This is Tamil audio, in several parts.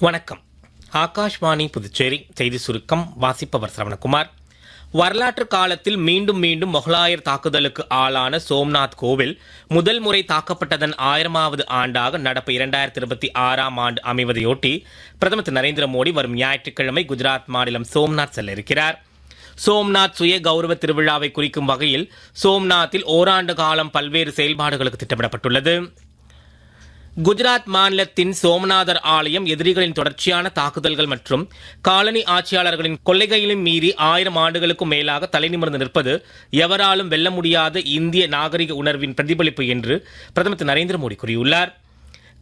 வணக்கம். ஆகாஷ்வாணி புதுச்சேரி செய்தி சுருக்கம் வாசிப்பவர் சரவணகுமார். வரலாற்று காலத்தில் மீண்டும் மீண்டும் மொகலாயர் தாக்குதலுக்கு ஆளான சோம்நாத் கோவில் முதல் முறை தாக்கப்பட்டதன் 1000வது ஆண்டாக நடப்பு 2026 ஆண்டு அமைவதையொட்டி பிரதமர் திரு நரேந்திர மோடி வரும் ஞாயிற்றுக்கிழமை குஜராத் மாநிலம் சோம்நாத் செல்ல இருக்கிறார். சோம்நாத் சுய கௌரவ திருவிழாவை குறிக்கும் வகையில் சோம்நாத்தில் ஓராண்டு காலம் பல்வேறு செயல்பாடுகளுக்கு திட்டமிடப்பட்டுள்ளது. குஜராத் மாநிலத்தின் சோமநாதர் ஆலயம் எதிரிகளின் தொடர்ச்சியான தாக்குதல்கள் மற்றும் காலனி ஆட்சியாளர்களின் கொள்ளைகளையும் மீறி 1000 ஆண்டுகளுக்கும் மேலாக தலைநிமிர்ந்து நிற்பது எவராலும் வெல்ல முடியாத இந்திய நாகரிக உணர்வின் பிரதிபலிப்பு என்று பிரதமர் திரு நரேந்திர மோடி கூறியுள்ளார்.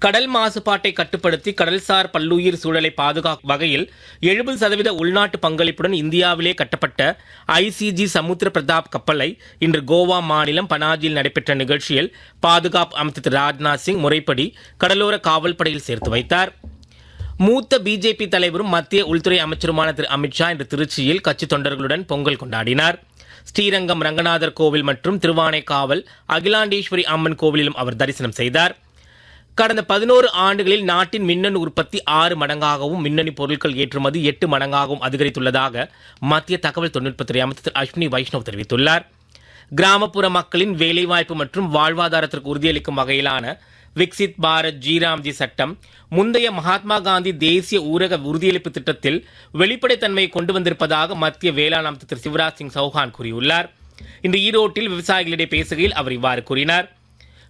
கடல் மாசுபாட்டை கட்டுப்படுத்தி கடல்சார் பல்லுயிர் சூழலை பாதுகாக்கும் வகையில் 70% உள்நாட்டு பங்களிப்புடன் இந்தியாவிலே கட்டப்பட்ட ஐசிஜி சமுத்திர பிரதாப் கப்பலை இன்று கோவா மாநிலம் பனாஜியில் நடைபெற்ற நிகழ்ச்சியில் பாதுகாப்பு அமைச்சர் திரு ராஜ்நாத் சிங் முறைப்படி கடலோர காவல் படையில் சேர்த்து வைத்தார். மூத்த பிஜேபி தலைவரும் மத்திய உள்துறை அமைச்சருமான திரு அமித்ஷா இன்று திருச்சியில் கட்சி தொண்டர்களுடன் பொங்கல் கொண்டாடினார். ஸ்ரீரங்கம் ரங்கநாதர் கோவில் மற்றும் திருவானைக்காவல் அகிலாண்டேஸ்வரி அம்மன் கோவிலிலும் அவர் தரிசனம் செய்தார். கடந்த 11 ஆண்டுகளில் நாட்டின் மின்னணு உற்பத்தி 6 மடங்காகவும் மின்னணு பொருட்கள் ஏற்றுமதி 8 மடங்காகவும் அதிகரித்துள்ளதாக மத்திய தகவல் தொழில்நுட்பத்துறை அமைச்சர் திரு அஸ்வினி வைஷ்ணவ் தெரிவித்துள்ளார். கிராமப்புற மக்களின் வேலைவாய்ப்பு மற்றும் வாழ்வாதாரத்திற்கு உறுதியளிக்கும் வகையிலான விக்சித் பாரத் ஜிராம்ஜி சட்டம் முந்தைய மகாத்மா காந்தி தேசிய ஊரக உறுதியளிப்பு திட்டத்தில் வெளிப்படைத்தன்மையை கொண்டு வந்திருப்பதாக மத்திய வேளாண் அமைச்சர் திரு சிவராஜ் சிங் சௌஹான் கூறியுள்ளார். இன்று ஈரோட்டில் விவசாயிகளிடையே பேசுகையில் அவர் இவ்வாறு கூறினார்.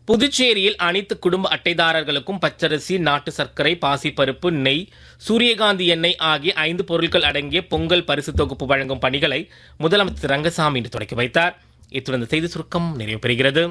புதுச்சேரியில் அனைத்து குடும்ப அட்டைதாரர்களுக்கும் பச்சரிசி, நாட்டு சர்க்கரை, பாசிப்பருப்பு, நெய், சூரியகாந்தி எண்ணெய் ஆகிய 5 பொருட்கள் அடங்கிய பொங்கல் பரிசு தொகுப்பு வழங்கும் பணிகளை முதலமைச்சர் ரங்கசாமி இன்று தொடங்கி வைத்தார். இத்துடன் செய்தி சுருக்கம் நிறைவு பெறுகிறது.